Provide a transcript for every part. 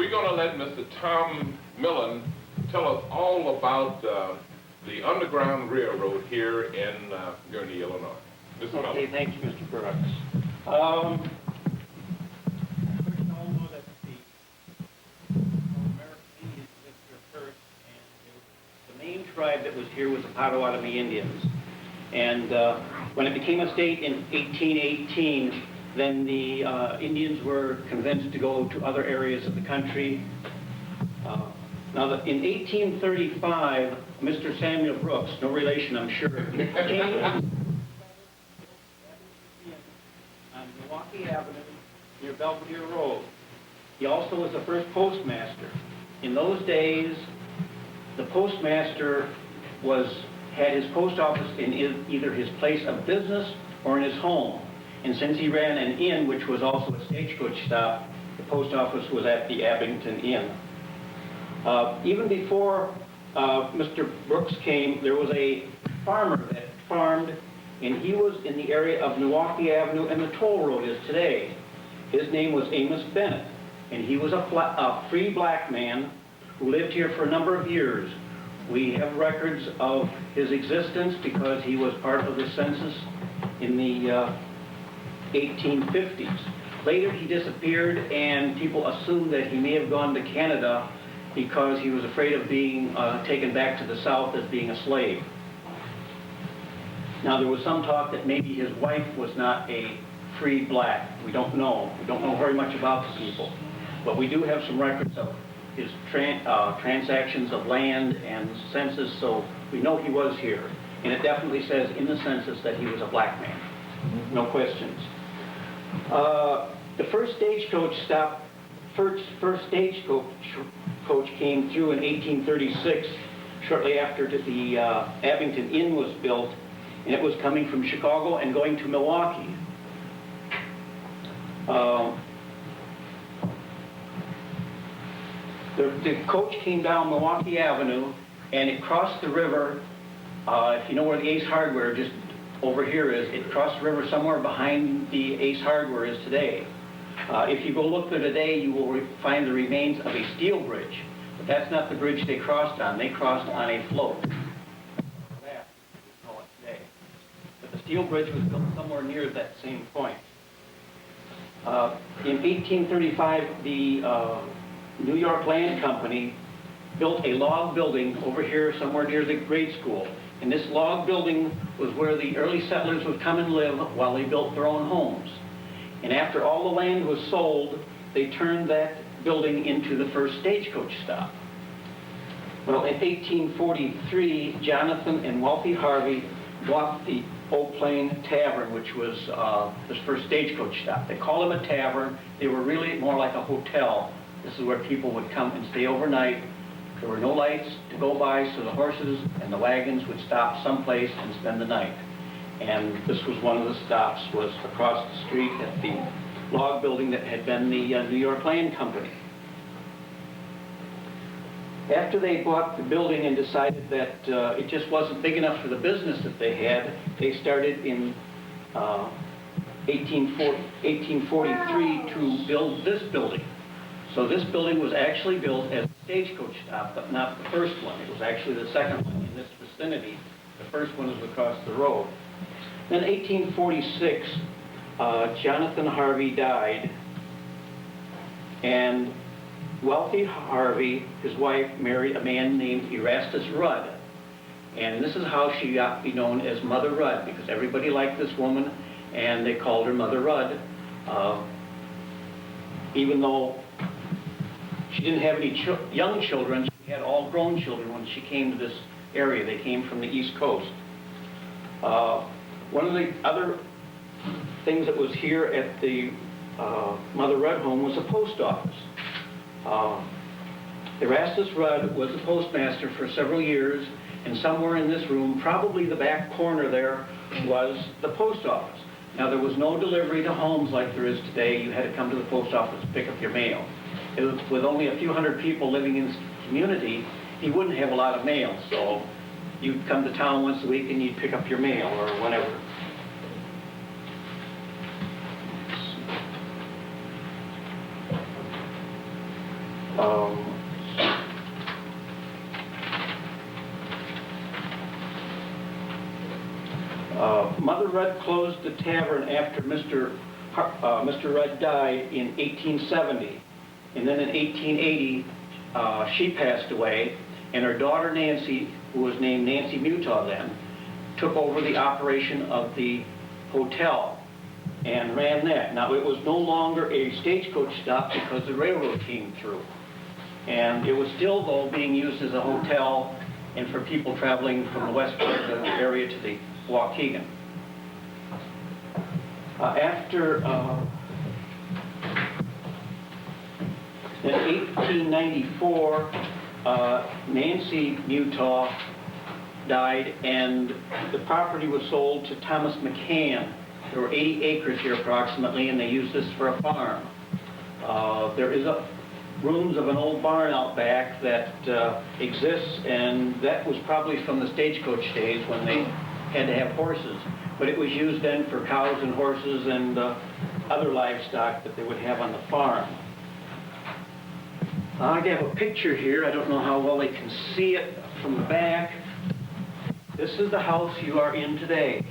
we're going to let Mr. Tom Mellon tell us all about the Underground Railroad here in Gurnee, Illinois. Mr. Mellon. Okay, thank you, Mr. Brooks. First, all know that the American Indians lived here first, and the main tribe that was here was the Potawatomi Indians. And when it became a state in 1818, then the Indians were convinced to go to other areas of the country. Now, in 1835, Mr. Samuel Brooks, no relation, I'm sure, came on Milwaukee Avenue near Belvedere Road. He also was the first postmaster. In those days, the postmaster had his post office in either his place of business or in his home. And since he ran an inn, which was also a stagecoach stop, the post office was at the Abington Inn. Even before Mr. Brooks came, there was a farmer that farmed, and he was in the area of Milwaukee Avenue and the toll road is today. His name was Amos Bennett, and he was a free black man who lived here for a number of years. We have records of his existence because he was part of the census in the 1850s. Later he disappeared, and people assumed that he may have gone to Canada because he was afraid of being taken back to the South as being a slave. Now, there was some talk that maybe his wife was not a free black. We don't know. We don't know very much about the people. But we do have some records of his transactions of land and census, so we know he was here. And it definitely says in the census that he was a black man. No questions. The first stagecoach stop, first stagecoach came through in 1836, shortly after the Abington Inn was built, and it was coming from Chicago and going to Milwaukee. The coach came down Milwaukee Avenue, and it crossed the river. If you know where the Ace Hardware just over here is, it crossed the river somewhere behind the Ace Hardware is today. If you go look there today, you will find the remains of a steel bridge. But that's not the bridge they crossed on. They crossed on a float. That, we call it today. But the steel bridge was built somewhere near that same point. In 1835, the New York Land Company built a log building over here somewhere near the grade school. And this log building was where the early settlers would come and live while they built their own homes. And after all the land was sold, they turned that building into the first stagecoach stop. Well, in 1843, Jonathan and Wealthy Harvey bought the Oak Plain Tavern, which was the first stagecoach stop. They called them a tavern. They were really more like a hotel. This is where people would come and stay overnight. There were no lights to go by, so the horses and the wagons would stop someplace and spend the night. And this was one of the stops, was across the street at the log building that had been the New York Land Company. After they bought the building and decided that it just wasn't big enough for the business that they had, they started in 1843 to build this building. So this building was actually built as a stagecoach stop, but not the first one. It was actually the second one in this vicinity. The first one was across the road. Then 1846, Jonathan Harvey died, and Wealthy Harvey, his wife, married a man named Erastus Rudd. And this is how she got to be known as Mother Rudd, because everybody liked this woman, and they called her Mother Rudd, even though she didn't have any young children. She had all grown children when she came to this area. They came from the East Coast. One of the other things that was here at the Mother Rudd home was a post office. Erastus Rudd was the postmaster for several years, and somewhere in this room, probably the back corner there, was the post office. Now, there was no delivery to homes like there is today. You had to come to the post office to pick up your mail. With only a few hundred people living in this community, he wouldn't have a lot of mail, so you'd come to town once a week and you'd pick up your mail or whatever. Um, Mother Rudd closed the tavern after Mr. Rudd died in 1870. And then in 1880, she passed away, and her daughter Nancy, who was named Nancy Mutaw then, took over the operation of the hotel and ran that. Now, it was no longer a stagecoach stop because the railroad came through. And it was still, though, being used as a hotel and for people traveling from the west part of the area to the Waukegan. In 1894, Nancy Mutaw died, and the property was sold to Thomas McCann. There were 80 acres here approximately, and they used this for a farm. There is rooms of an old barn out back that exists, and that was probably from the stagecoach days when they had to have horses. But it was used then for cows and horses and other livestock that they would have on the farm. I have a picture here. I don't know how well they can see it from the back. This is the house you are in today.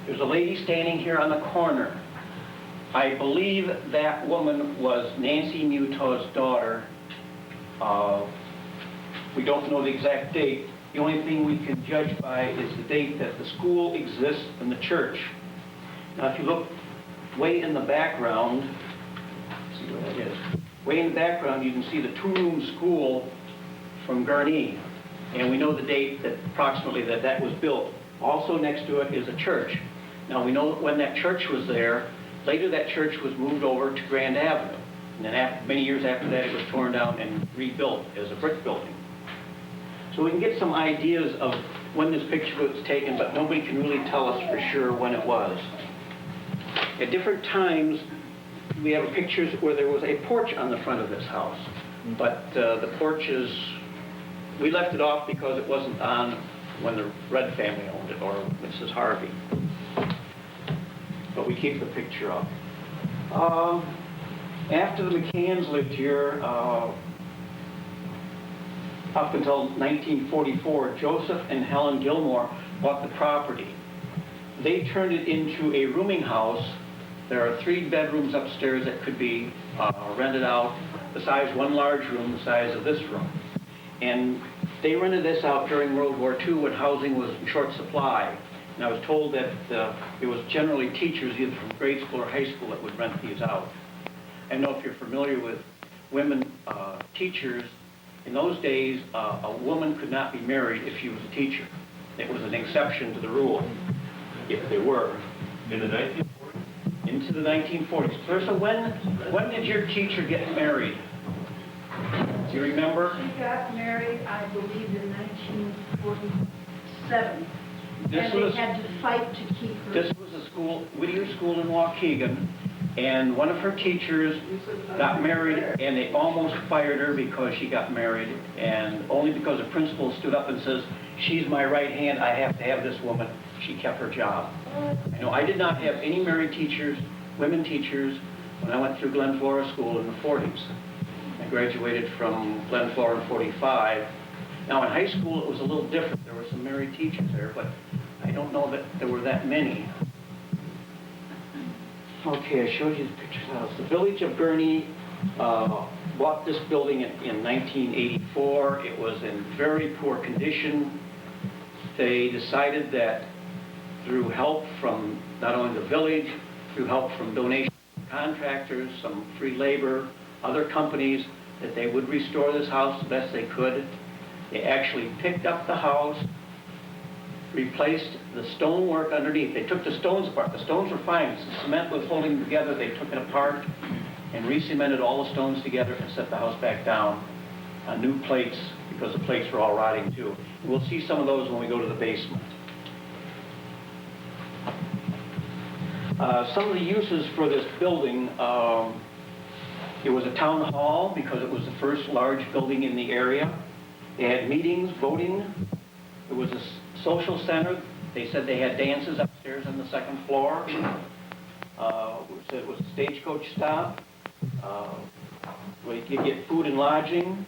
There's a lady standing here on the corner. I believe that woman was Nancy Mutaw's daughter. We don't know the exact date. The only thing we can judge by is the date that the school exists and the church. Now, if you look way in the background, let's see where that is. Way in the background, you can see the two-room school from Gurnee. And we know the date that approximately that was built. Also next to it is a church. Now, we know when that church was there. Later, that church was moved over to Grand Avenue. And then many years after that, it was torn down and rebuilt as a brick building. So we can get some ideas of when this picture was taken, but nobody can really tell us for sure when it was. At different times, we have pictures where there was a porch on the front of this house. But the porch is, we left it off because it wasn't on when the Rudd family owned it, or Mrs. Harvey. But we keep the picture up. After the McCanns lived here, up until 1944, Joseph and Helen Gilmore bought the property. They turned it into a rooming house. There are 3 bedrooms upstairs that could be rented out, the size, one large room, the size of this room. And they rented this out during World War II when housing was in short supply. And I was told that it was generally teachers, either from grade school or high school, that would rent these out. I don't know if you're familiar with women teachers. In those days, a woman could not be married if she was a teacher. It was an exception to the rule, if they were. In the 1940s? Into the 1940s. Clarissa, when did your teacher get married? Do you remember? She got married, I believe, in 1947. And they had to fight to keep her. This was a school, Whittier School in Waukegan, and one of her teachers got married, and they almost fired her because she got married, and only because the principal stood up and says, "She's my right hand, I have to have this woman," she kept her job. I know I did not have any married teachers, women teachers, when I went through Glen Flora School in the 40s. I graduated from Glen Flora in 45. Now in high school it was a little different. There were some married teachers there, but I don't know that there were that many. Okay, I showed you the pictures of the house. The village of Gurnee bought this building in 1984. It was in very poor condition. They decided that through help from not only the village, through help from donations from contractors, some free labor, other companies, that they would restore this house the best they could. They actually picked up the house, replaced the stonework underneath. They took the stones apart. The stones were fine. The cement was holding them together. They took it apart and re-cemented all the stones together and set the house back down on new plates because the plates were all rotting too. And we'll see some of those when we go to the basement. Some of the uses for this building, it was a town hall because it was the first large building in the area. They had meetings, voting. It was a social center. They said they had dances upstairs on the second floor. It was a stagecoach stop. where you could get food and lodging.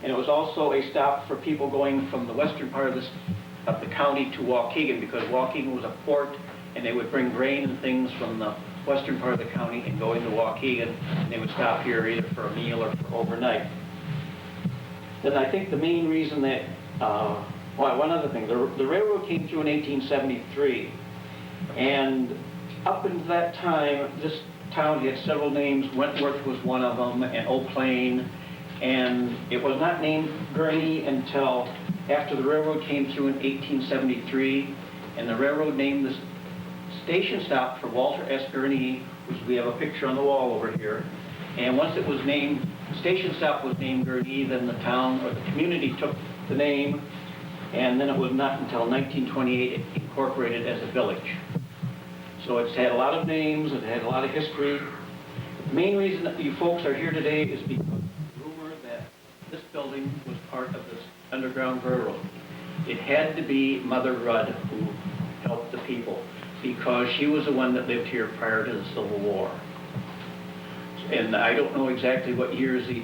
And it was also a stop for people going from the western part of the county to Waukegan, because Waukegan was a port, and they would bring grain and things from the western part of the county and go into Waukegan, and they would stop here either for a meal or for overnight. Then I think the main reason that, well, one other thing, the railroad came through in 1873, and up until that time, this town had several names. Wentworth was one of them, and Eau Plaine, and it was not named Gurnee until after the railroad came through in 1873, and the railroad named the station stop for Walter S. Gurnee, which we have a picture on the wall over here. And once it was named, the station stop was named Gurnee, then the town or the community took the name, and then it was not until 1928 it incorporated as a village. So it's had a lot of names, it had a lot of history. The main reason that you folks are here today is because of the rumor that this building was part of this Underground Railroad. It had to be Mother Rudd who helped the people, because she was the one that lived here prior to the Civil War. And I don't know exactly what years the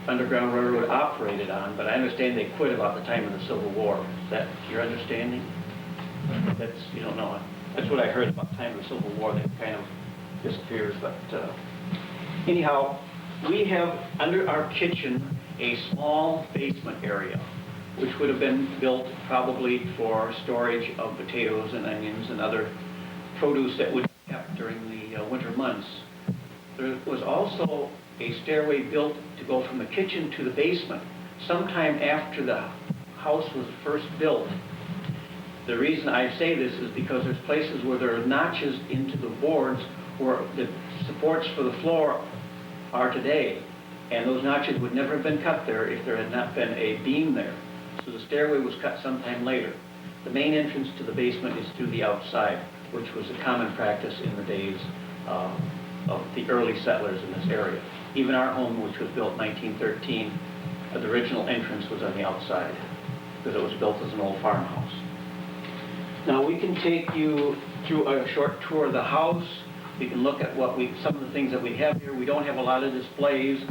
Underground Railroad operated on, but I understand they quit about the time of the Civil War. Is that your understanding? That's, you don't know. That's what I heard about the time of the Civil War. That kind of disappears. But anyhow, we have under our kitchen a small basement area, which would have been built probably for storage of potatoes and onions and other produce that would be kept during the winter months. There was also a stairway built to go from the kitchen to the basement sometime after the house was first built. The reason I say this is because there's places where there are notches into the boards where the supports for the floor are today, and those notches would never have been cut there if there had not been a beam there. So the stairway was cut sometime later. The main entrance to the basement is through the outside, which was a common practice in the days of the early settlers in this area. Even our home, which was built in 1913, the original entrance was on the outside, because it was built as an old farmhouse. Now we can take you through a short tour of the house. We can look at some of the things that we have here. We don't have a lot of displays.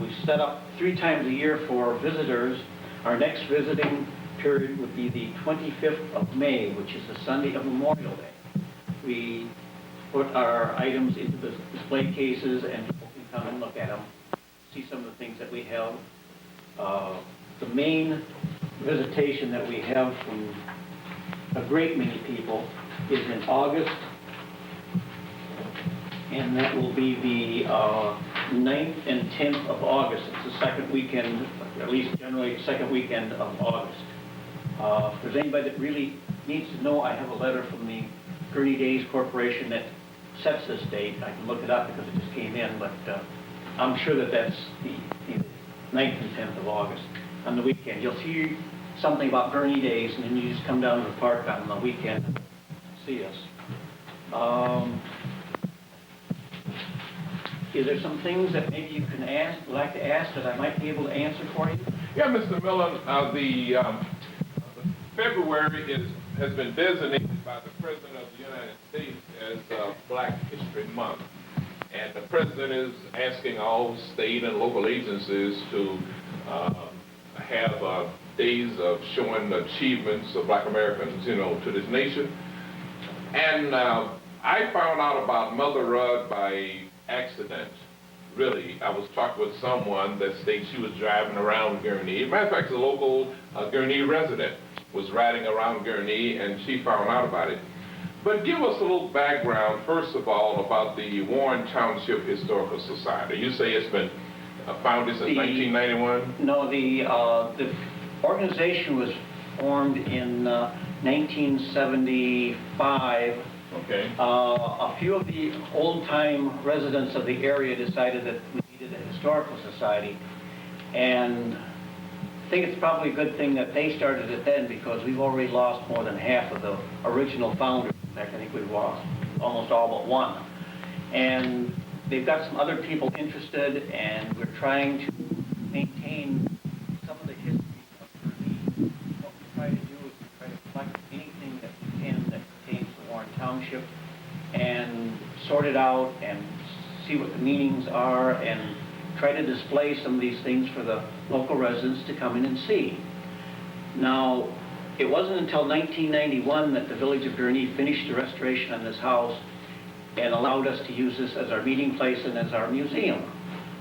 We set up 3 times a year for visitors. Our next visiting period would be the 25th of May, which is the Sunday of Memorial Day. We put our items into the display cases, and people can come and look at them, see some of the things that we have. The main visitation that we have from a great many people is in August, and that will be the 9th and 10th of August. It's the second weekend, at least generally second weekend of August. If there's anybody that really needs to know, I have a letter from the Gurnee Days Corporation that sets this date. I can look it up because it just came in, but I'm sure that that's the 9th and 10th of August on the weekend. You'll see something about Gurnee Days, and then you just come down to the park on the weekend and see us. Is there some things that maybe you can like to ask that I might be able to answer for you? Yeah, Mr. Mellon, February has been designated by the President of the United States as Black History Month. And the President is asking all state and local agencies to have days of showing achievements of Black Americans, to this nation. And I found out about Mother Rudd by accident. Really, I was talking with someone that states she was driving around Gurnee. As a matter of fact, a local Gurnee resident was riding around Gurnee, and she found out about it. But give us a little background, first of all, about the Warren Township Historical Society. You say it's been founded since 1991? No, the organization was formed in 1975. Okay. A few of the old-time residents of the area decided that we needed a historical society, and I think it's probably a good thing that they started it then, because we've already lost more than half of the original founders. In fact, I think we've lost almost all but one. And they've got some other people interested, and we're trying to maintain some of the history of Gurnee. What we try to do is we try to collect anything that we can that pertains to Warren Township and sort it out and see what the meanings are and try to display some of these things for the local residents to come in and see. Now, it wasn't until 1991 that the Village of Gurnee finished the restoration on this house and allowed us to use this as our meeting place and as our museum.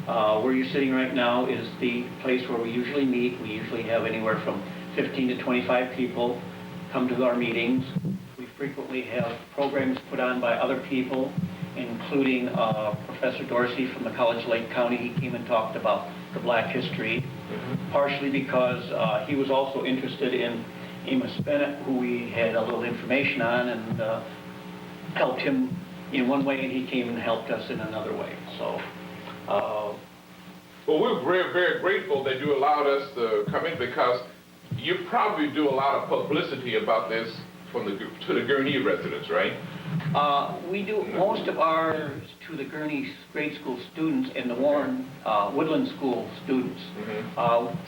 Where you're sitting right now is the place where we usually meet. We usually have anywhere from 15 to 25 people come to our meetings. We frequently have programs put on by other people, including Professor Dorsey from the College of Lake County. He came and talked about the Black history, partially because he was also interested in Amos Bennett, who we had a little information on, and helped him in one way, and he came and helped us in another way. So. Well, we're very, very grateful that you allowed us to come in, because you probably do a lot of publicity about this to the Gurnee residents, right? We do most of ours to the Gurnee grade school students and the Warren Woodland School students.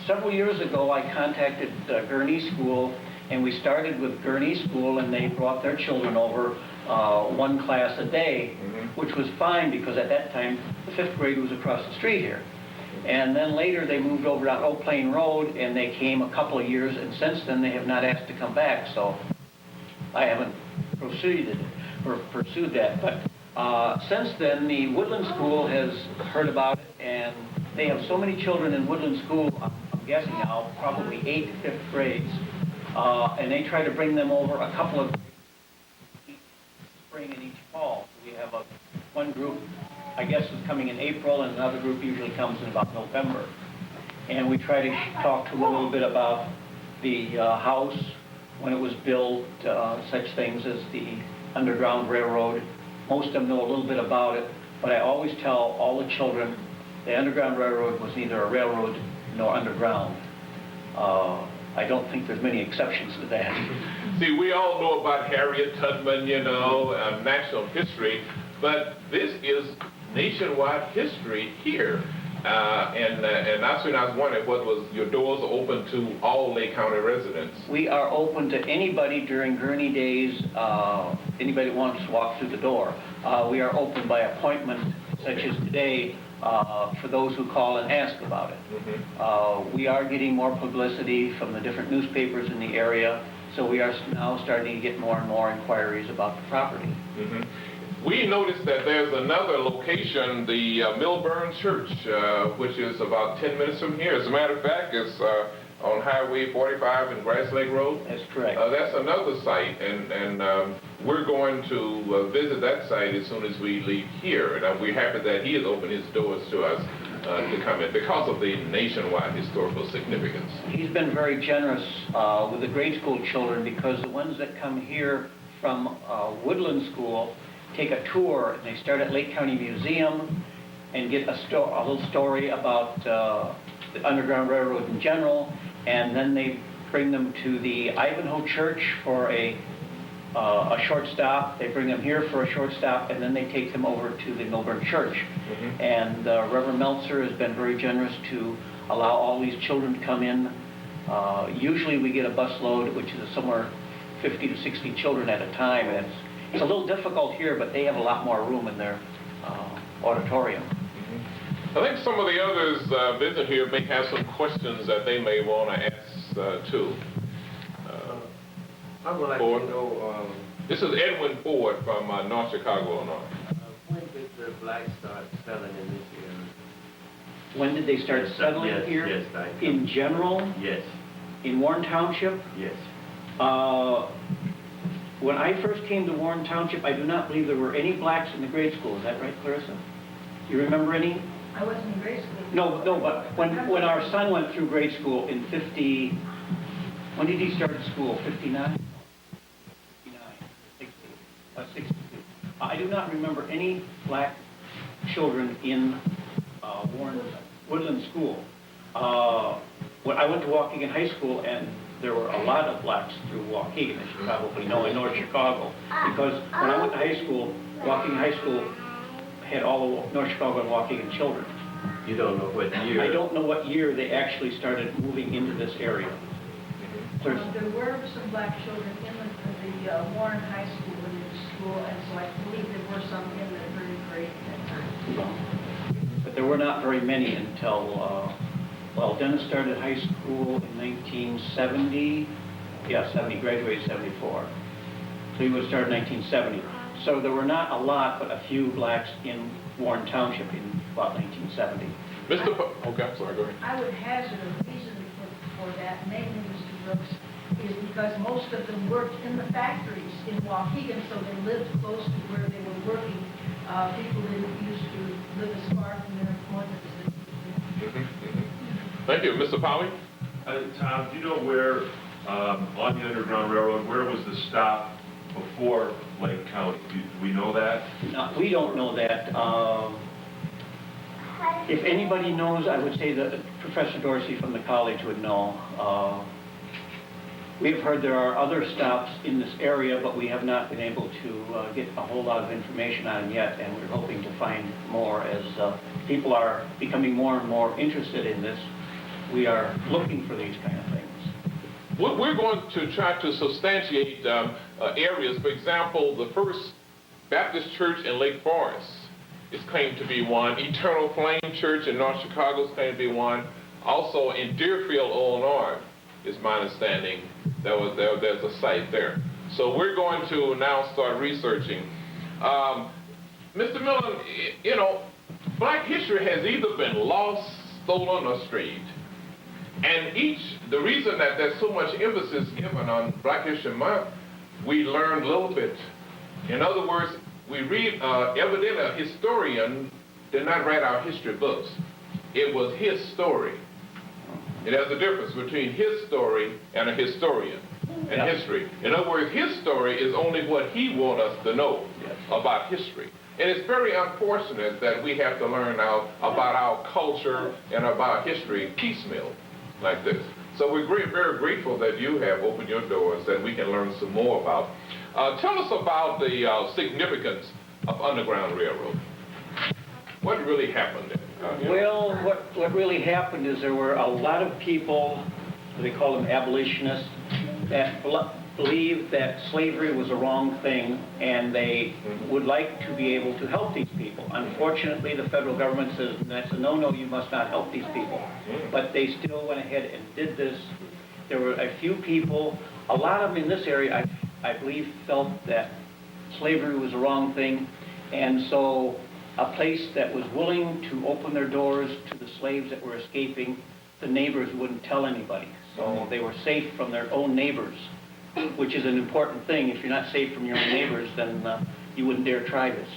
Several years ago, I contacted Gurnee School, and we started with Gurnee School, and they brought their children over one class a day, which was fine because at that time the 5th grade was across the street here. And then later they moved over to Oak Plain Road, and they came a couple of years, and since then they have not asked to come back, so I haven't pursued that. But since then, the Woodland School has heard about it, and they have so many children in Woodland School, I'm guessing now, probably 8 to 5th grades, and they try to bring them over a couple of each spring and each fall. So we have one group, I guess, is coming in April, and another group usually comes in about November. And we try to talk to them a little bit about the house, when it was built, such things as the Underground Railroad. Most of them know a little bit about it, but I always tell all the children the Underground Railroad was neither a railroad nor underground. I don't think there's many exceptions to that. See, we all know about Harriet Tubman, you know, national history, but this is nationwide history here. And that's when I was wondering, what was your doors are open to all Lake County residents? We are open to anybody during Gurnee days, anybody wants to walk through the door. We are open by appointment, such as today, for those who call and ask about it. We are getting more publicity from the different newspapers in the area, so we are now starting to get more and more inquiries about the property. We noticed that there's another location, the Millburn Church, which is about 10 minutes from here. As a matter of fact, it's on Highway 45 and Grass Lake Road. That's correct. That's another site, and we're going to visit that site as soon as we leave here. And we're happy that he has opened his doors to us to come in because of the nationwide historical significance. He's been very generous with the grade school children, because the ones that come here from Woodland School take a tour, and they start at Lake County Museum and get a little story about the Underground Railroad in general, and then they bring them to the Ivanhoe Church for a short stop. They bring them here for a short stop, and then they take them over to the Millburn Church. And Reverend Meltzer has been very generous to allow all these children to come in. Usually we get a bus load, which is somewhere 50 to 60 children at a time, and it's a little difficult here, but they have a lot more room in their auditorium. I think some of the others visit here may have some questions that they may want to ask too. I would like Ford. to know, This is Edwin Ford from North Chicago, Illinois. when did the blacks start selling in this area? When did they start settling Yes, here? yes, I know. In general, Yes, in Warren Township? yes. When I first came to Warren Township, I do not believe there were any blacks in the grade school. Is that right, Clarissa? You remember any? I wasn't in grade school. No, but when our son went through grade school in 50, when did he start school? 59? 59, 60, 62. I do not remember any black children in Warren Woodland School. When I went to Waukegan High School, and there were a lot of blacks through Waukegan, as you probably know, in North Chicago. Because when I went to high school, Waukegan High School had all the North Chicago and Waukegan children. You don't know what year? I don't know what year they actually started moving into this area. There were some black children in the Warren High School, and so I believe there were some in the third grade at that time. But there were not very many until, well, Dennis started high school in 1970. Yeah, 70, graduated 74. So he was started in 1970. So there were not a lot, but a few blacks in Warren Township in about 1970. Okay, I'm sorry, go ahead. I would hazard a reason for that, mainly, Mr. Brooks, is because most of them worked in the factories in Waukegan, so they lived close to where they were working. People didn't used to live as far from their employment as they did. Thank you. Mr. Powey? Tom, do you know where, on the Underground Railroad, where was the stop before Lake County? Do we know that? No, we don't know that. If anybody knows, I would say that Professor Dorsey from the college would know. We've heard there are other stops in this area, but we have not been able to get a whole lot of information on them yet, and we're hoping to find more as people are becoming more and more interested in this. We are looking for these kind of things. We're going to try to substantiate areas. For example, the First Baptist Church in Lake Forest is claimed to be one. Eternal Flame Church in North Chicago is claimed to be one. Also in Deerfield, Illinois, is my understanding, there's a site there. So we're going to now start researching. Mr. Mellon, you know, black history has either been lost, stolen, or strayed. And the reason that there's so much emphasis given on Black History Month, we learned a little bit. In other words, we read, evidently a historian did not write our history books. It was his story. It has a difference between his story and a historian and history. In other words, his story is only what he wants us to know about history. And it's very unfortunate that we have to learn now about our culture and about history piecemeal like this. So we're very grateful that you have opened your doors that we can learn some more about. Tell us about the significance of Underground Railroad. What really happened there? Well, what really happened is there were a lot of people, they call them abolitionists, that believed that slavery was a wrong thing, and they would like to be able to help these people. Unfortunately, the federal government says that's a no-no, you must not help these people. But they still went ahead and did this. There were a few people, a lot of them in this area, I believe, felt that slavery was a wrong thing, and so a place that was willing to open their doors to the slaves that were escaping, the neighbors wouldn't tell anybody. So they were safe from their own neighbors, which is an important thing. If you're not safe from your own neighbors, then you wouldn't dare try this.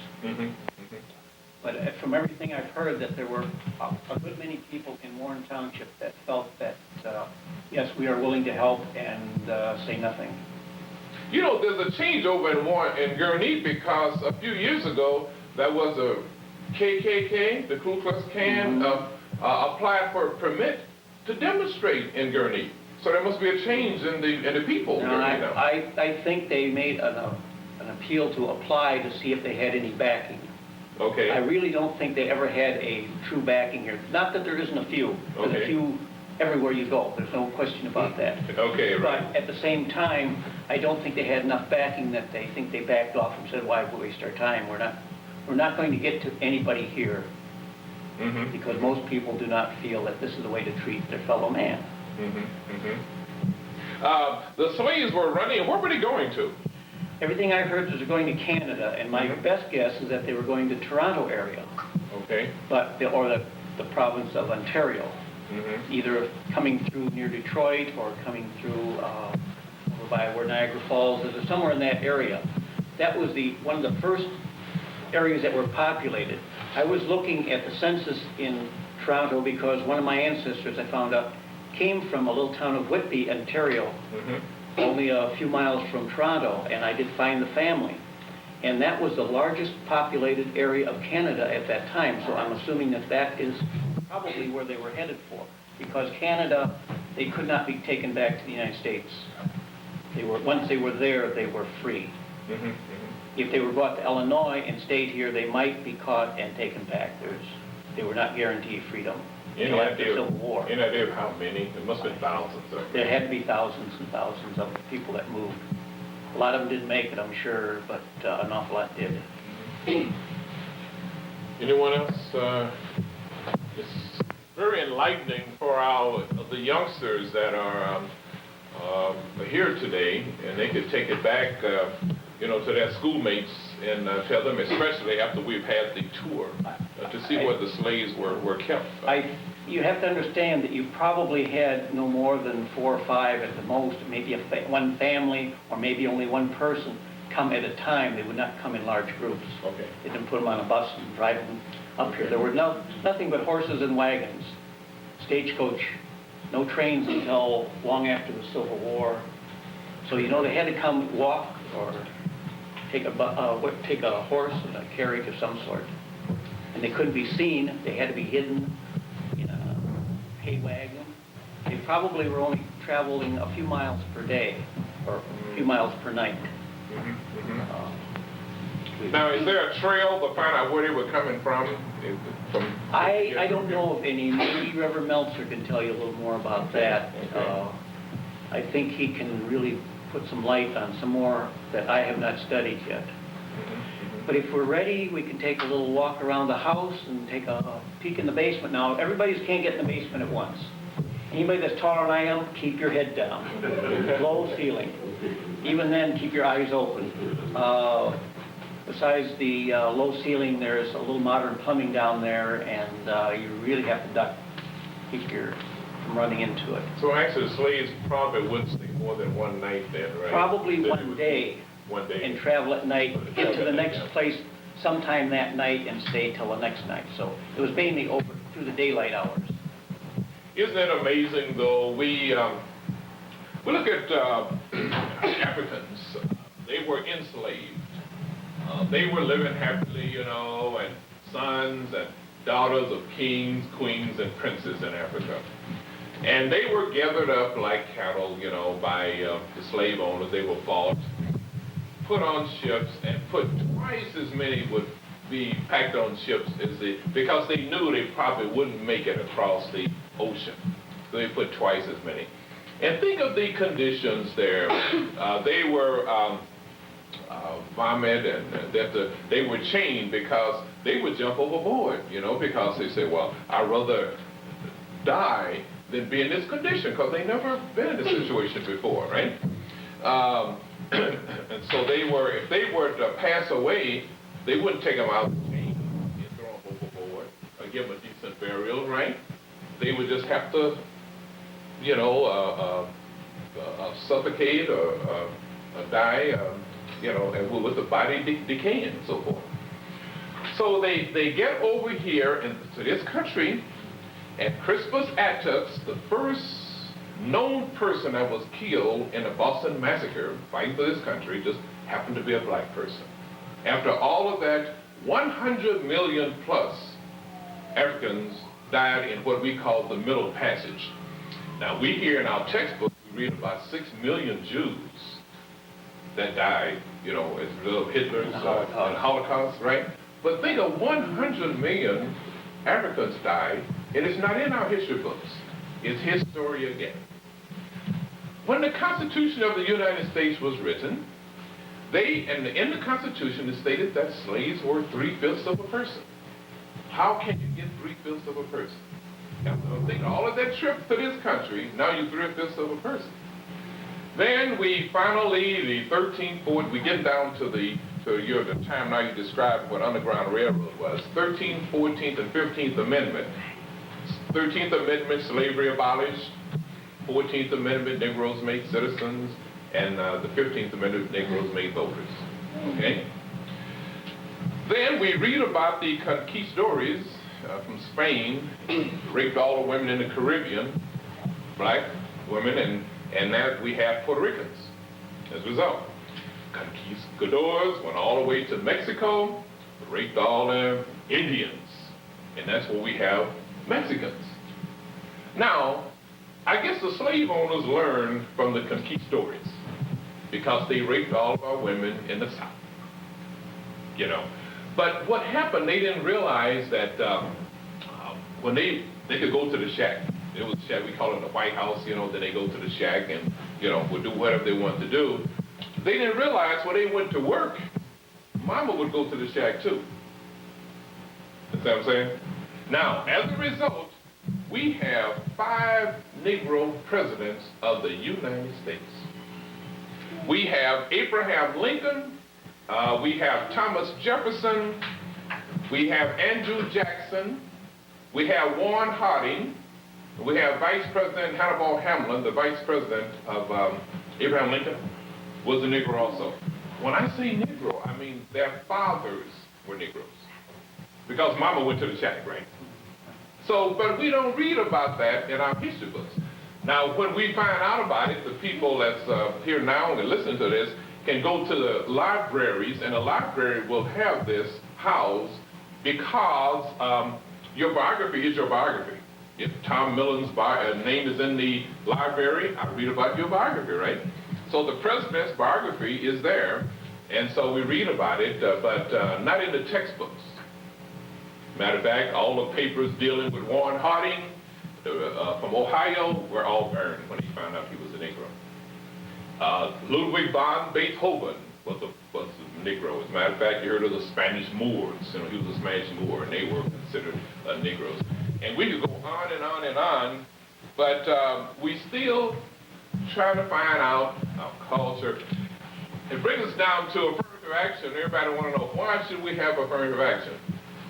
But from everything I've heard, that there were a good many people in Warren Township that felt that, yes, we are willing to help and say nothing. You know, there's a change over in Gurnee because a few years ago, there was a KKK, the Ku Klux Klan, applied for a permit to demonstrate in Gurnee. So there must be a change in the people. No, I think they made an appeal to apply to see if they had any backing. Okay. I really don't think they ever had a true backing here. Not that there isn't a few. There's a few everywhere you go. There's no question about that. Okay, right. But at the same time, I don't think they had enough backing that they think they backed off and said, why waste our time? We're not going to get to anybody here because most people do not feel that this is the way to treat their fellow man. The slaves were running. Where were they going to? Everything I heard was they're going to Canada, and my best guess is that they were going to Toronto area. Okay. Or the province of Ontario. Either coming through near Detroit or coming through over by where Niagara Falls is, or somewhere in that area. That was one of the first areas that were populated. I was looking at the census in Toronto because one of my ancestors, I found out, came from a little town of Whitby, Ontario, only a few miles from Toronto, and I did find the family. And that was the largest populated area of Canada at that time, so I'm assuming that is probably where they were headed for, because Canada, they could not be taken back to the United States. Once they were there, they were free. If they were brought to Illinois and stayed here, they might be caught and taken back. They were not guaranteed freedom until after the Civil War. Any idea of how many? There must have been thousands. There had to be thousands and thousands of people that moved. A lot of them didn't make it, I'm sure, but an awful lot did. Anyone else? It's very enlightening for the youngsters that are here today, and they could take it back, to their schoolmates and tell them, especially after we've had the tour, to see where the slaves were kept. You have to understand that you probably had no more than 4 or 5 at the most, maybe one family or maybe only one person come at a time. They would not come in large groups. Okay. They didn't put them on a bus and drive them up here. There were nothing but horses and wagons, stagecoach, no trains until long after the Civil War. So, they had to come walk or take a horse and a carriage of some sort. And they couldn't be seen. They had to be hidden in a hay wagon. They probably were only traveling a few miles per day or a few miles per night. Now, is there a trail to find out where they were coming from? I don't know of any. Maybe Reverend Meltzer can tell you a little more about that. Okay. I think he can really put some light on some more that I have not studied yet. But if we're ready, we can take a little walk around the house and take a peek in the basement. Now, everybody can't get in the basement at once. Anybody that's taller than I am, keep your head down. Low ceiling. Even then, keep your eyes open. Besides the low ceiling, there's a little modern plumbing down there, and you really have to duck, keep from running into it. So actually, the slaves probably wouldn't stay more than one night then, right? Probably one day. One day. And travel at night, get to the next place sometime that night and stay till the next night. So it was mainly over through the daylight hours. Isn't it amazing, though? We look at Africans. They were enslaved. They were living happily, and sons and daughters of kings, queens, and princes in Africa. And they were gathered up like cattle, by the slave owners. They were bought, put on ships, and put twice as many would be packed on ships because they knew they probably wouldn't make it across the ocean. So they put twice as many. And think of the conditions there. They were vomit, and they were chained because they would jump overboard, because they said, well, I'd rather die than be in this condition, because they never been in this situation before, right? And so if they were to pass away, they wouldn't take them out of the chain and throw them overboard or give them a decent burial, right? They would just have to, suffocate or die, and with the body decaying and so forth. So they get over here to this country, and Crispus Attucks, the first known person that was killed in the Boston Massacre, fighting for this country, just happened to be a black person. After all of that, 100 million plus Africans died in what we call the Middle Passage. Now, we here in our textbook, we read about 6 million Jews that died, as a result of Hitler's Holocaust, right? But think of 100 million Africans died, and it's not in our history books. It's history again. When the Constitution of the United States was written, in the Constitution, it stated that slaves were 3/5 of a person. How can you get 3/5 of a person? Now, think all of that trip to this country, now you're 3/5 of a person. Then we finally, the 13th, 14th, we get down to the time now you described what Underground Railroad was. 13th, 14th, and 15th Amendment. 13th Amendment, slavery abolished. 14th Amendment, Negroes made citizens. And the 15th Amendment, Negroes made voters. Okay? Then we read about the conquistadors from Spain, raped all the women in the Caribbean, black women, and now we have Puerto Ricans as a result. Conquistadors went all the way to Mexico, raped all the Indians, and that's where we have Mexicans. Now, I guess the slave owners learned from the conquistadors because they raped all of our women in the South, But what happened, they didn't realize that when they could go to the shack. It was a shack, we call it the White House, then they go to the shack and, would do whatever they wanted to do. They didn't realize when they went to work, Mama would go to the shack too. And understand what I'm saying? Now, as a result, we have 5 Negro presidents of the United States. We have Abraham Lincoln, we have Thomas Jefferson, we have Andrew Jackson, we have Warren Harding, we have Vice President Hannibal Hamlin, the Vice President of Abraham Lincoln, was a Negro also. When I say Negro, I mean their fathers were Negroes, because Mama went to the shack, right? So, but we don't read about that in our history books. Now, when we find out about it, the people that's here now and listen to this can go to the libraries, and the library will have this housed because your biography is your biography. If Tom Mellon's name is in the library, I read about your biography, right? So the president's biography is there, and so we read about it, but not in the textbooks. Matter of fact, all the papers dealing with Warren Harding from Ohio were all burned when he found out he was a Negro. Ludwig von Beethoven was a Negro. As a matter of fact, you heard of the Spanish Moors. You know, he was a Spanish Moor, and they were considered Negroes. And we could go on and on and on, but we still try to find out our culture. It brings us down to affirmative action. Everybody want to know, why should we have affirmative action?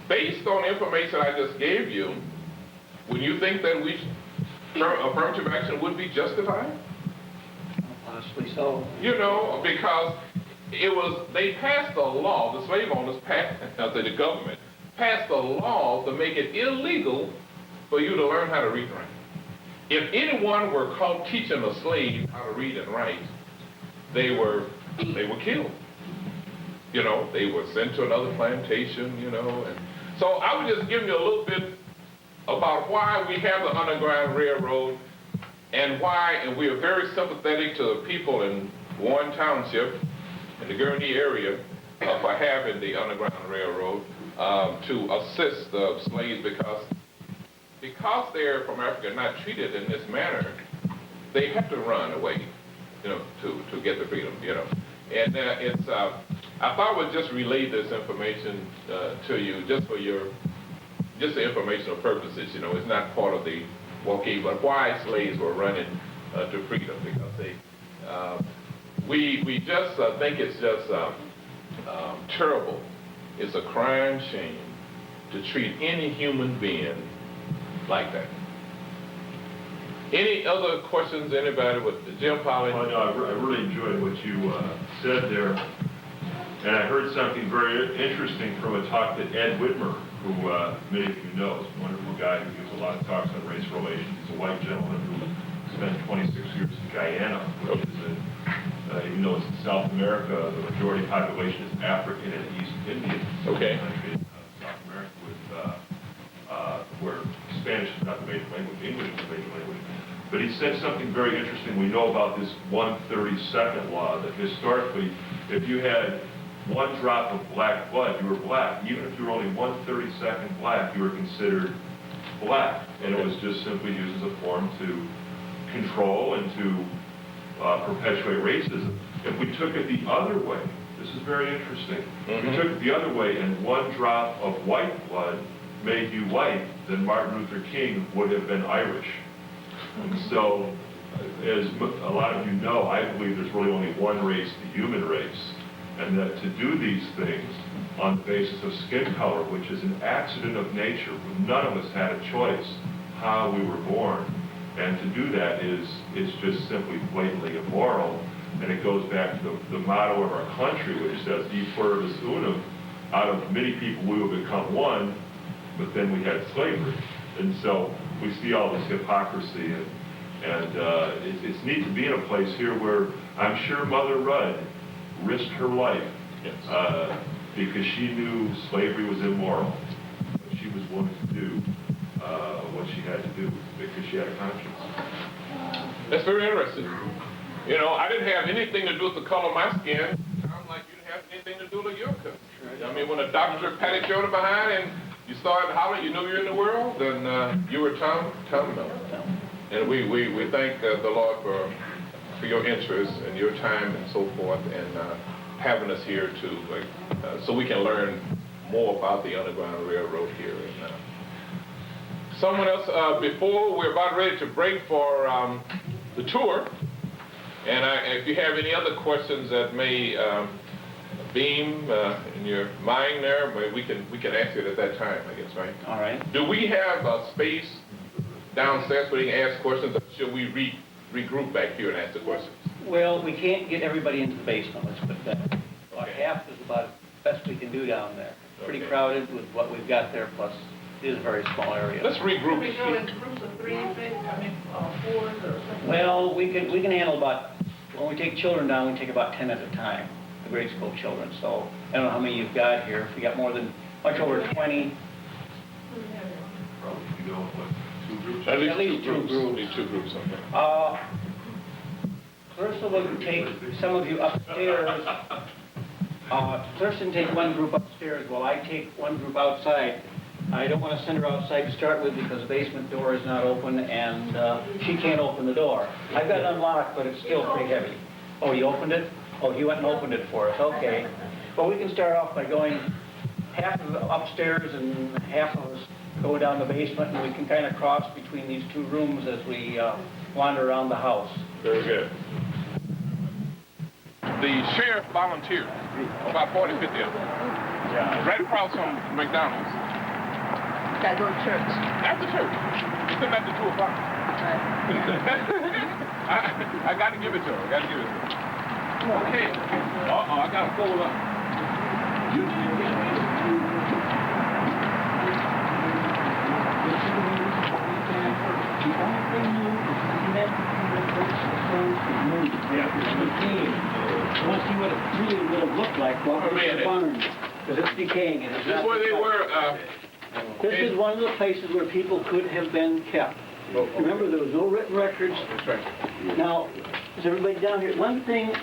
Based on the information I just gave you, would you think that affirmative action would be justified? Possibly so. You know, because they passed a law, the slave owners passed, the government passed a law to make it illegal for you to learn how to read and write. If anyone were caught teaching a slave how to read and write, they were killed. You know, they were sent to another plantation, you know. And so I was just giving you a little bit about why we have the Underground Railroad and we are very sympathetic to the people in Warren Township, in the Gurnee area, for having the Underground Railroad to assist the slaves because they're from Africa and not treated in this manner, they have to run away, you know, to get the freedom, you know. And I thought I would just relay this information to you just for the informational purposes, you know. It's not part of the walking, but why slaves were running to freedom, because we just think it's just terrible. It's a crime shame to treat any human being like that. Any other questions, anybody with Jim Polly? Well, no, I really enjoyed what you said there. And I heard something very interesting from a talk that Ed Whitmer, who many of you know, is a wonderful guy who gives a lot of talks on race relations. He's a white gentleman who spent 26 years in Guyana, which is even though it's in South America, the majority population is African and East Indian. Okay. Country in South America where Spanish is not the major language, English is the major language. But he said something very interesting. We know about this 1/32 law, that historically, if you had one drop of black blood, you were black. Even if you were only 1/32 black, you were considered black. And it was just simply used as a form to control and to perpetuate racism. If we took it the other way, this is very interesting. If we took it the other way and one drop of white blood made you white, then Martin Luther King would have been Irish. And so, as a lot of you know, I believe there's really only one race, the human race. And that to do these things on the basis of skin color, which is an accident of nature, none of us had a choice how we were born. And to do that is just simply blatantly immoral. And it goes back to the motto of our country, which says, "E pluribus unum," out of many people we will become one, but then we had slavery. And so we see all this hypocrisy, and it's neat to be in a place here where I'm sure Mother Rudd risked her life because she knew slavery was immoral, but she was willing to do what she had to do because she had a conscience. That's very interesting. You know, I didn't have anything to do with the color of my skin. Sounds like you didn't have anything to do with your color. I mean, when a doctor patted you on the behind and you started hollering, you knew you were in the world, then you were Tom Mellon. And we thank the Lord for your interest and your time and so forth, and having us here to so we can learn more about the Underground Railroad here. And, someone else, before we're about ready to break for the tour, and if you have any other questions that may beam in your mind there, we can ask it at that time, I guess, right? All right. Do we have space downstairs where you can ask questions, or should we regroup back here and ask the questions? Well, we can't get everybody into the basement, let's put it that way. About Okay. half is about the best we can do down there. Pretty Okay. crowded with what we've got there, plus it is a very small area. Let's regroup. We go in groups of 3, 6, fours or something. Well, we can handle about, when we take children down, we take about 10 at a time, the grade school children. So I don't know how many you've got here. If you got more than, much over 20, Probably could go with what, 2 groups? At least, At least two groups. At least 2 groups, okay. Clarissa would take some of you upstairs. Clarissa can take one group upstairs while I take one group outside. I don't want to send her outside to start with because the basement door is not open and she can't open the door. I've got it unlocked, but it's still pretty heavy. Oh, you opened it? Oh, you went and opened it for us, okay. Well, we can start off by going half of it upstairs and half of us go down the basement, and we can kind of cross between these 2 rooms as we wander around the house. Very good. The sheriff volunteered, about 40, 50 of them. Yeah. Right across from McDonald's. Gotta go to church. After church. We couldn't after 2 o'clock. I got to give it to her. Okay. I got to fold up. I want to see what it really would have looked like while Oh, it was man, in the barn, because it's decaying. And it's This is not where they were. This is one of the places where people could have been kept. Remember, there was no written records. That's right. Now, is everybody down here? One thing,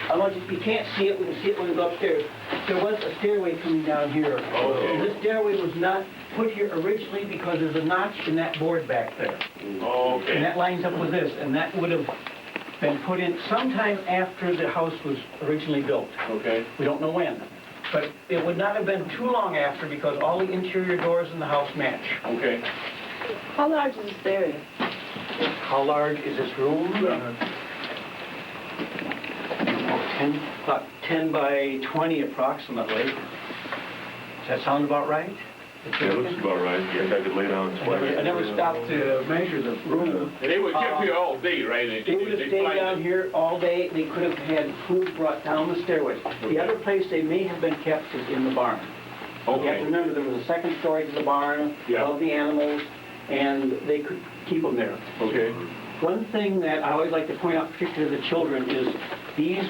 I want you can't see it, we can see it when we go upstairs. There was a stairway coming down here. Okay. And this stairway was not put here originally because there's a notch in that board back there. And Okay. that lines up with this, and that would have been put in sometime after the house was originally built. Okay. We don't know when. But it would not have been too long after because all the interior doors in the house match. Okay. How large is this area? How large is this room? 10 by 20 approximately. Does that sound about right? Yeah, it looks about right. Yeah, I could lay down twice. I never stopped to measure the room. And they would keep here all day, right? They would have stayed down here all day. They could have had food brought down the stairway. The other place they may have been kept is in the barn. You have to Okay. remember there was a second story to the barn Yeah. of the animals, and they could keep them there. Okay. One thing that I always like to point out, particularly to the children, is these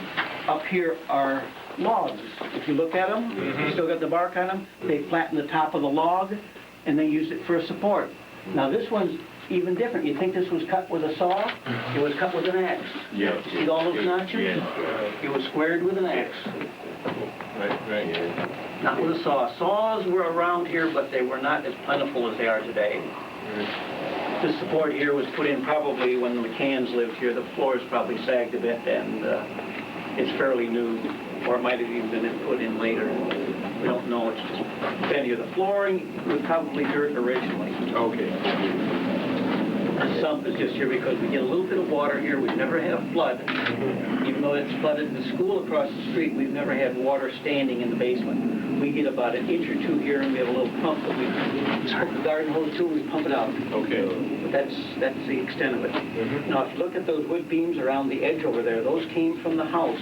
up here are logs. If you look at them, they still got the bark on them. They flatten the top of the log, and they use it for a support. Now this one's even different. You'd think this was cut with a saw. It was cut with an axe. Yeah. See all those notches? It was squared with an axe, Right. not with a saw. Saws were around here, but they were not as plentiful as they are today. This support here was put in probably when the McCanns lived here. The floors probably sagged a bit, and it's fairly new, or it might have even been put in later. We don't know. It's just been here. The flooring was probably dirt originally. Okay. The sump is just here because we get a little bit of water here. We've never had a flood. Even though it's flooded the school across the street, we've never had water standing in the basement. We get about an inch or 2 here, and we have a little pump that we hook the garden hose to, and we pump it out. Okay. But that's the extent of it. Now, if you look at those wood beams around the edge over there, those came from the house.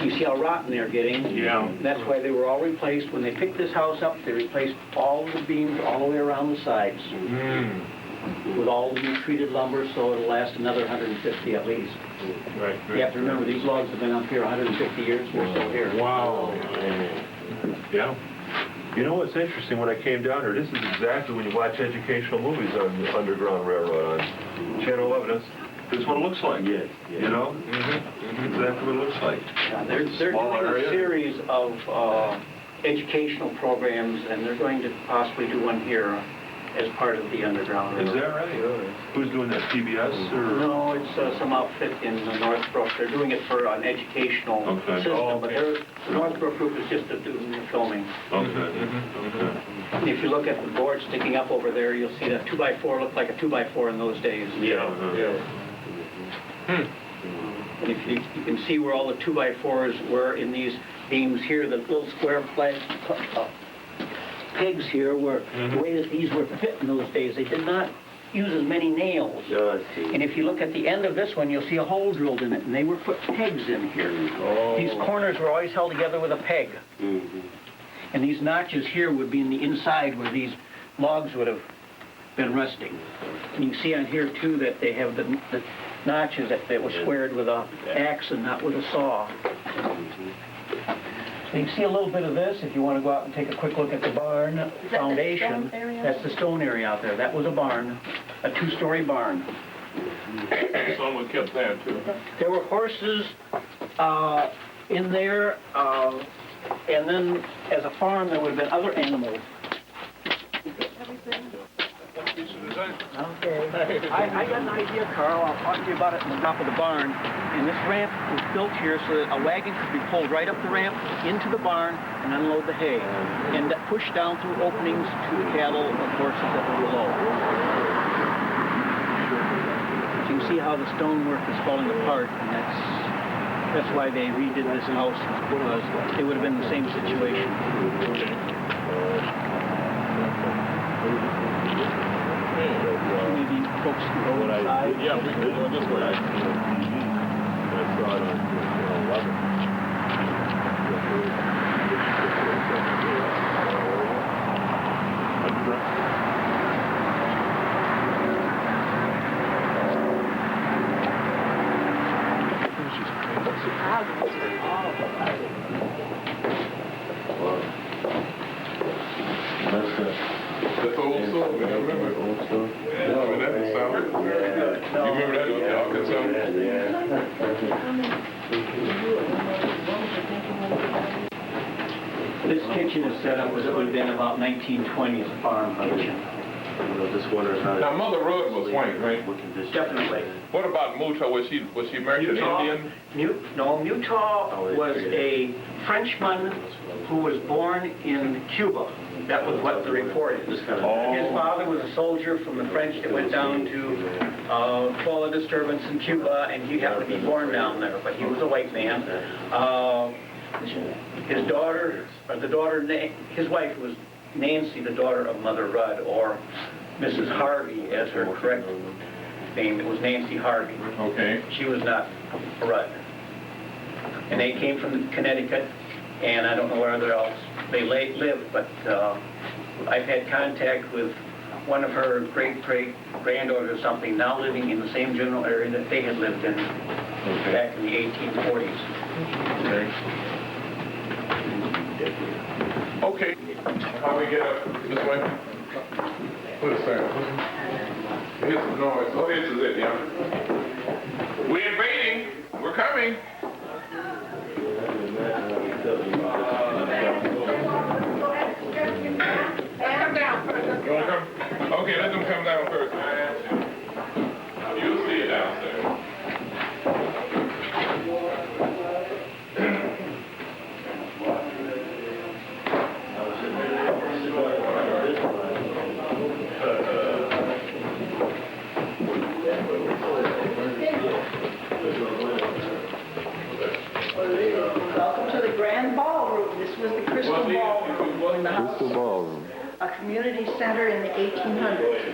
You see how rotten they're getting? Yeah. That's why they were all replaced. When they picked this house up, they replaced all the beams all the way around the sides with all the new treated lumber, so it'll last another 150 at least. Right. You have to remember, these logs have been up here 150 years, we're still here. Wow. Yeah. You know what's interesting, when I came down here, this is exactly when you watch educational movies on the Underground Railroad on Channel 11. This is what it looks like. Yes. You know? Exactly what it looks like. Yeah, they're Small doing area. a series of educational programs, and they're going to possibly do one here as part of the Underground Is Railroad. that right? Who's doing that, PBS or? No, it's some outfit in Northbrook. They're doing it for an educational Okay. system, Oh, but okay. the Northbrook group is just doing the filming. Okay, okay. And if you look at the board sticking up over there, you'll see that 2x4 looked like a 2x4 in those days. Yeah. And if you can see where all the 2x4s were in these beams here, the little square pegs here were the way that these were fit in those days. They did not use as many nails. And if you look at the end of this one, you'll see a hole drilled in it, and they were put pegs in here. These corners were always held together with a peg. And these notches here would be in the inside where these logs would have been resting. And you can see on here too that they have the notches that were squared with an axe and not with a saw. So you can see a little bit of this if you want to go out and take a quick look at the barn foundation. That's the stone area out there. That was a barn, a 2-story barn. Someone kept that too. There were horses in there, and then as a farm there would have been other animals. Okay. I got an idea, Carl. I'll talk to you about it in the top of the barn. And this ramp was built here so that a wagon could be pulled right up the ramp into the barn and unload the hay. And pushed down through openings to the cattle or horses that were below. So you can see how the stonework is falling apart, and that's why they redid this house, because they would have been in the same situation. Maybe folks can go inside. Yeah, we can go this way. That's right on 11. That's old soul, man, I remember. Old soul? Yeah, I remember that sound. You remember that in Arkansas? This kitchen is set up as it would have been about 1920 as a farm kitchen. Now, Mother Rudd was white, right? Definitely. What about Mutah? Was she American Indian? Mutah was a Frenchman who was born in Cuba. That was what the report is. His father was a soldier from the French that went down to quell a disturbance in Cuba, and he happened to be born down there, but he was a white man. His daughter, his wife was Nancy, the daughter of Mother Rudd, or Mrs. Harvey as her correct name. It was Nancy Harvey. Okay. She was not Rudd. And they came from Connecticut, and I don't know where else they lived, but I've had contact with one of her great-great-granddaughters or something now living in the same general area that they had lived in back in the 1840s. Okay. How we get up this way? What is that? Here's the noise. Oh, this is it, yeah. We're invading. We're coming. Come down. You want to come? Okay, let them come down first. You'll see it downstairs. Welcome to the Grand Ballroom. This was the Crystal Ballroom in the house. Crystal Ballroom. A community center in the 1800s.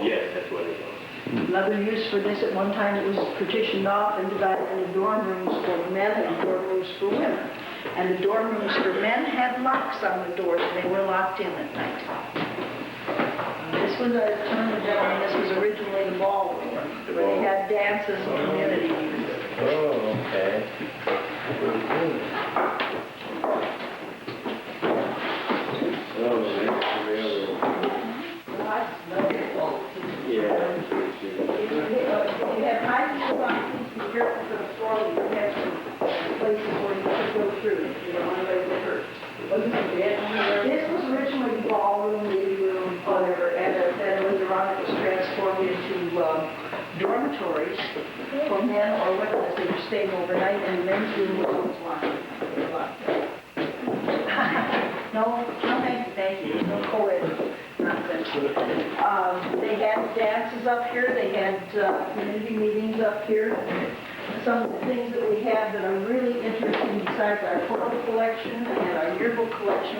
Yes, that's what it is. Another use for this, at one time it was partitioned off and divided into dorm rooms for men and dorm rooms for women. And the dorm rooms for men had locks on the doors, and they were locked in at night. This was a term of gentlemen, this was originally the ballroom, where they had dances and community meetings. Oh, okay. Yeah. If you have high heels on, please be careful for the floor. You have some places where you could go through if you don't want to get hurt. This dormitories for men or women as they were staying overnight, and the men's room was always locked. No, thank you, no co-ed nonsense. They had dances up here, they had community meetings up here. Some of the things that we have that are really interesting besides our photo collection and our yearbook collection,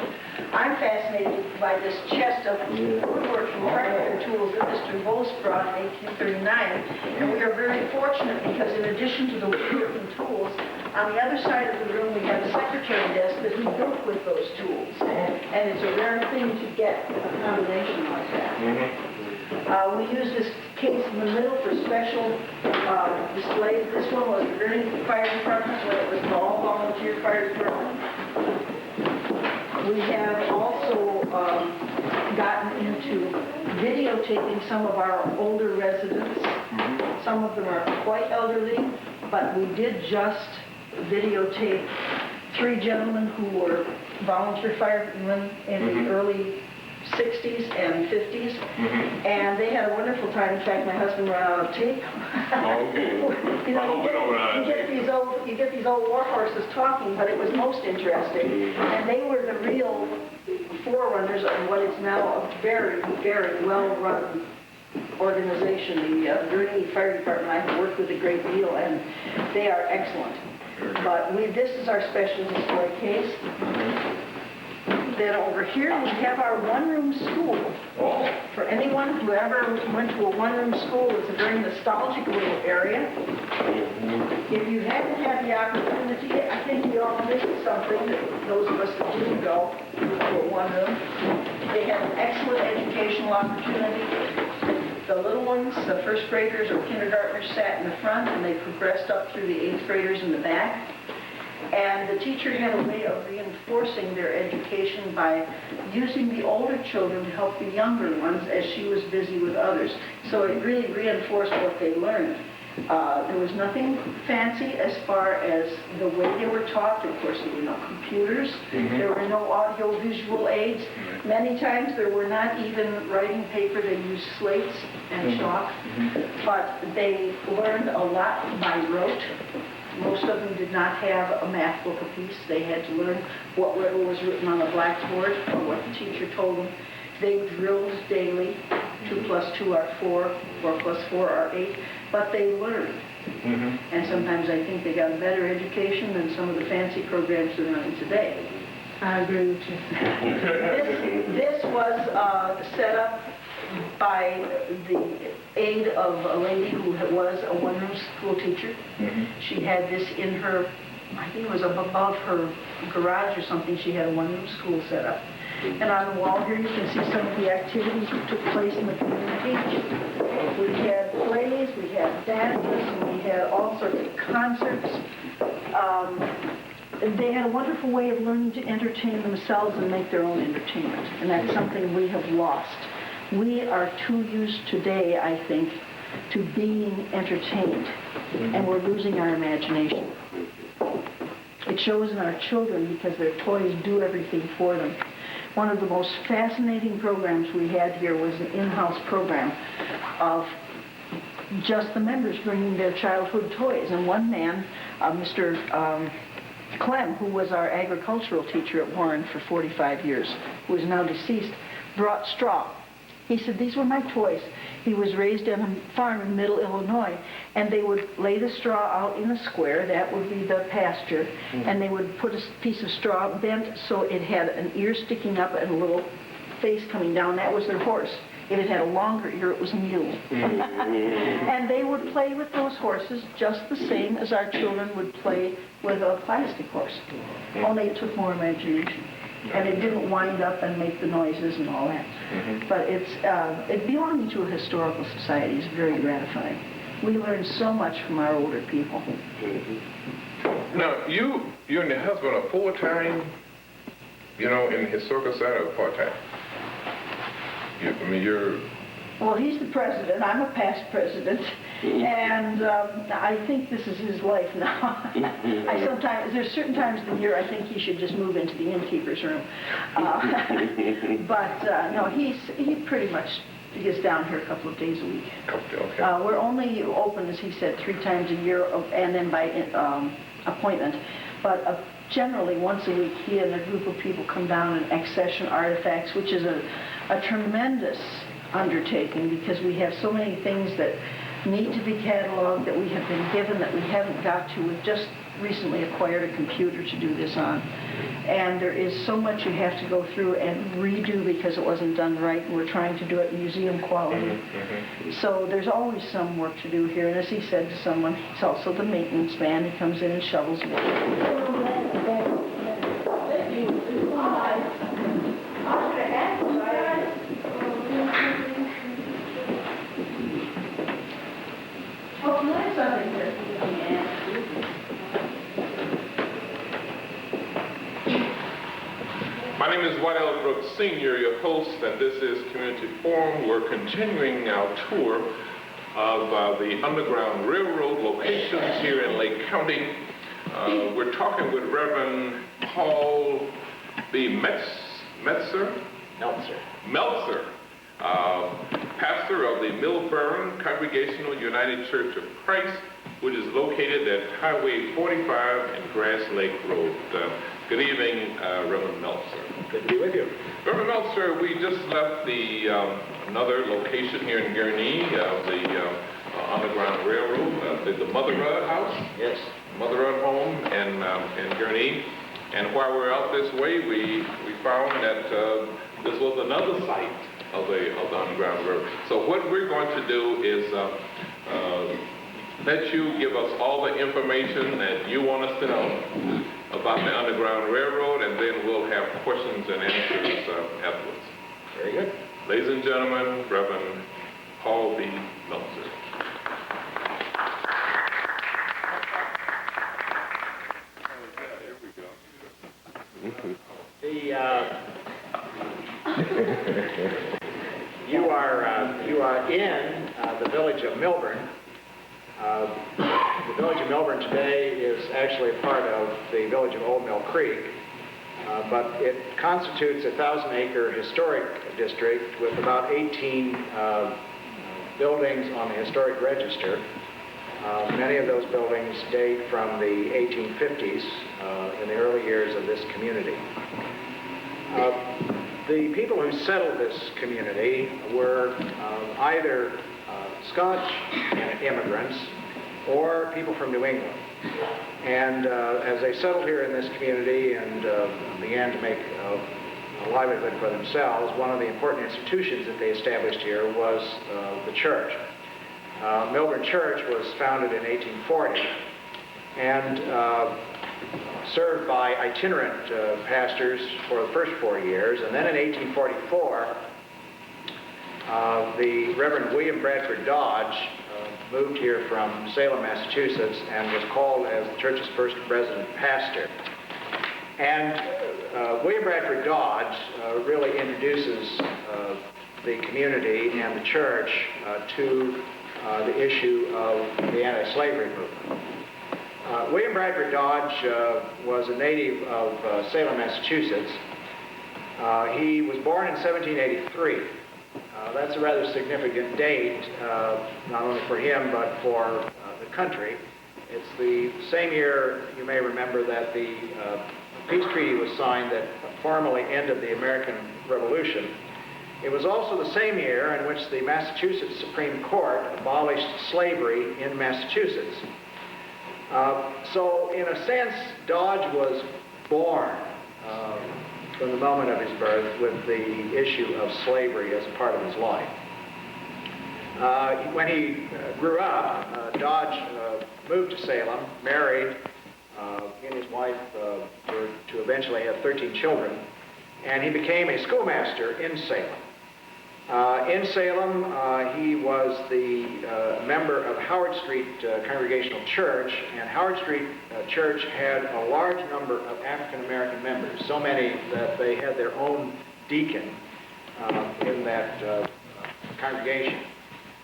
I'm fascinated by this chest of woodworking practical tools that Mr. Volz brought in 1839. And we are very fortunate because in addition to the woodworking tools, on the other side of the room we have a secretary desk that he built with those tools. And it's a rare thing to get a combination like that. We use this case in the middle for special displays. This one was the Gurney Fire Department when it was an all-volunteer fire department. We have also gotten into videotaping some of our older residents. Some of them are quite elderly, but we did just videotape 3 gentlemen who were volunteer firemen in the early 60s and 50s, and they had a wonderful time. In fact, my husband ran out of tape. Okay. You know, you get these old war horses talking, but it was most interesting. And they were the real forerunners of what is now a very, very well-run organization. The Gurney Fire Department I have worked with a great deal, and they are excellent. But this is our special display case. Then over here we have our one-room school. For anyone who ever went to a one-room school, it's a very nostalgic little area. If you haven't had the opportunity, I think we all missed something, those of us that didn't go to a one-room. They had an excellent educational opportunity. The little ones, the first graders or kindergartners sat in the front, and they progressed up through the 8th graders in the back. And the teacher had a way of reinforcing their education by using the older children to help the younger ones as she was busy with others. So it really reinforced what they learned. There was nothing fancy as far as the way they were taught. Of course, there were no computers. There were no audio-visual aids. Many times there were not even writing paper. They used slates and chalk. But they learned a lot by rote. Most of them did not have a math book apiece. They had to learn whatever was written on the blackboard or what the teacher told them. They drilled daily. 2 + 2 are 4, 4 + 4 are 8. But they learned. And sometimes I think they got a better education than some of the fancy programs that are running today. I agree with you. This was set up by the aid of a lady who was a one-room school teacher. She had this in her, I think it was above her garage or something, she had a one-room school set up. And on the wall here you can see some of the activities that took place in the community. We had plays, we had dances, and we had all sorts of concerts. They had a wonderful way of learning to entertain themselves and make their own entertainment, and that's something we have lost. We are too used today, I think, to being entertained, and we're losing our imagination. It shows in our children because their toys do everything for them. One of the most fascinating programs we had here was an in-house program of just the members bringing their childhood toys. And one man, Mr. Clem, who was our agricultural teacher at Warren for 45 years, who is now deceased, brought straw. He said, these were my toys. He was raised on a farm in Middle Illinois, and they would lay the straw out in a square. That would be the pasture, and they would put a piece of straw bent so it had an ear sticking up and a little face coming down. That was their horse. If it had a longer ear, it was a mule. And they would play with those horses just the same as our children would play with a plastic horse. Only it took more imagination. And it didn't wind up and make the noises and all that. But it belonging to a historical society is very gratifying. We learn so much from our older people. Now, you and your husband are full-time, in the historical society, or part-time? You're... Well, he's the president. I'm a past president. And I think this is his life now. There's certain times of the year I think he should just move into the innkeeper's room. But no, he pretty much He gets down here a couple of days a week. Okay. We're only open, as he said, 3 times a year, and then by appointment. But generally, once a week, he and a group of people come down and accession artifacts, which is a tremendous undertaking because we have so many things that need to be cataloged that we have been given that we haven't got to. We've just recently acquired a computer to do this on. And there is so much you have to go through and redo because it wasn't done right, and we're trying to do it museum quality. So there's always some work to do here, and as he said to someone, he's also the maintenance man. He comes in and shovels My name is White L. Brooks Sr., your host, and this is Community Forum. We're continuing our tour of the Underground Railroad locations here in Lake County. We're talking with Reverend Paul B. Meltzer, pastor of the Millburn Congregational United Church of Christ, which is located at Highway 45 and Grass Lake Road. Good evening, Reverend Meltzer. Good to be with you. Reverend Meltzer, we just left the another location here in Gurnee of the Underground Railroad, the Mother Rudd House. Yes. Mother Rudd home in Gurnee. And while we were out this way, we found that this was another site of the Underground Railroad. So what we're going to do is let you give us all the information that you want us to know about the Underground Railroad, and then we'll have questions and answers afterwards. Very good. Ladies and gentlemen, Reverend Paul B. Meltzer. You are in the village of Millburn. The village of Millburn today is actually a part of the village of Old Mill Creek, but it constitutes a 1,000-acre historic district with about 18 buildings on the historic register. Many of those buildings date from the 1850s, in the early years of this community. The people who settled this community were either Scotch immigrants or people from New England. And as they settled here in this community and began to make a livelihood for themselves, one of the important institutions that they established here was the church. Millburn Church was founded in 1840 and served by itinerant pastors for the first 4 years. And then in 1844, the Reverend William Bradford Dodge moved here from Salem, Massachusetts, and was called as the church's first resident pastor. And William Bradford Dodge really introduces the community and the church to the issue of the anti-slavery movement. William Bradford Dodge was a native of Salem, Massachusetts. He was born in 1783. That's a rather significant date, not only for him, but for the country. It's the same year, you may remember, that the peace treaty was signed that formally ended the American Revolution. It was also the same year in which the Massachusetts Supreme Court abolished slavery in Massachusetts. So, in a sense, Dodge was born from the moment of his birth with the issue of slavery as a part of his life. When he grew up, Dodge moved to Salem, married. He and his wife were to eventually have 13 children, and he became a schoolmaster in Salem. In Salem, he was the member of Howard Street Congregational Church, and Howard Street Church had a large number of African American members, so many that they had their own deacon in that congregation.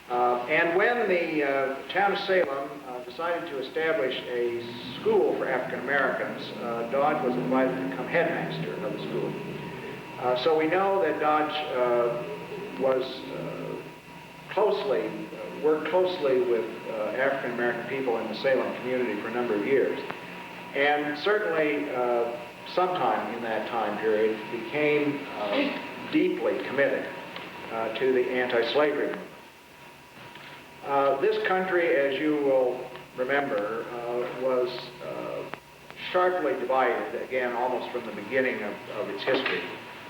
And when the town of Salem decided to establish a school for African Americans, Dodge was invited to become headmaster of the school. So we know that Dodge was worked closely with African American people in the Salem community for a number of years. And certainly, sometime in that time period, became deeply committed to the anti-slavery movement. This country, as you will remember, was sharply divided, again, almost from the beginning of its history,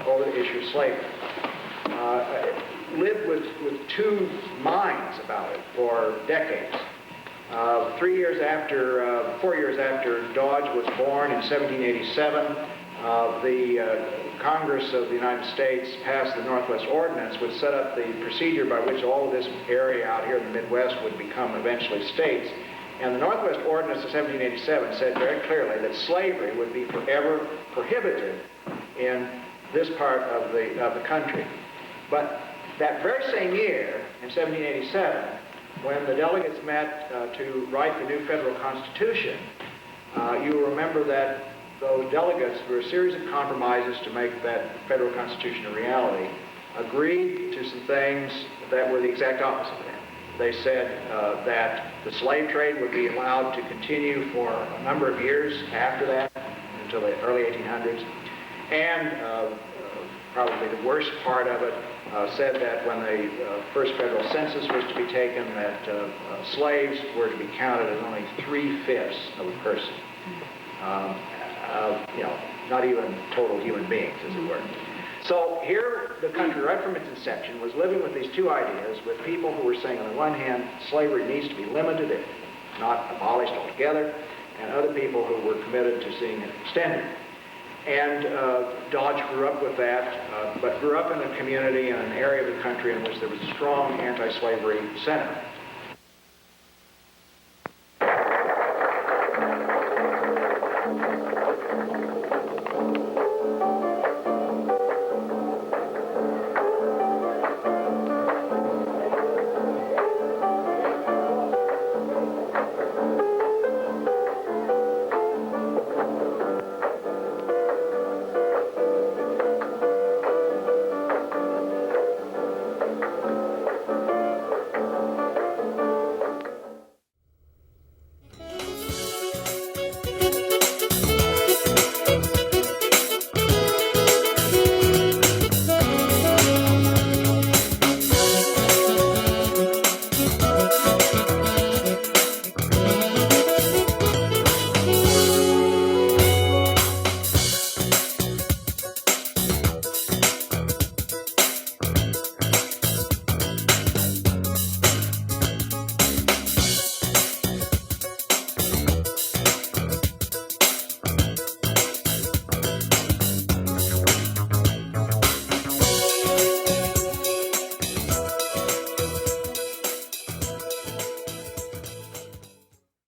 over the issue of slavery. Lived with two minds about it for decades. 4 years after Dodge was born in 1787, the Congress of the United States passed the Northwest Ordinance, which set up the procedure by which all of this area out here in the Midwest would become eventually states. And the Northwest Ordinance of 1787 said very clearly that slavery would be forever prohibited in this part of the country. But that very same year, in 1787, when the delegates met to write the new federal constitution, you will remember that those delegates, through a series of compromises to make that federal constitution a reality, agreed to some things that were the exact opposite of that. They said that the slave trade would be allowed to continue for a number of years after that, until the early 1800s, and probably the worst part of it said that when the first federal census was to be taken, that slaves were to be counted as only 3/5 of a person. Not even total human beings, as it were. So here, the country, right from its inception, was living with these two ideas, with people who were saying, on the one hand, slavery needs to be limited, if not abolished altogether, and other people who were committed to seeing it extended. And Dodge grew up with that, but grew up in a community in an area of the country in which there was a strong anti-slavery sentiment.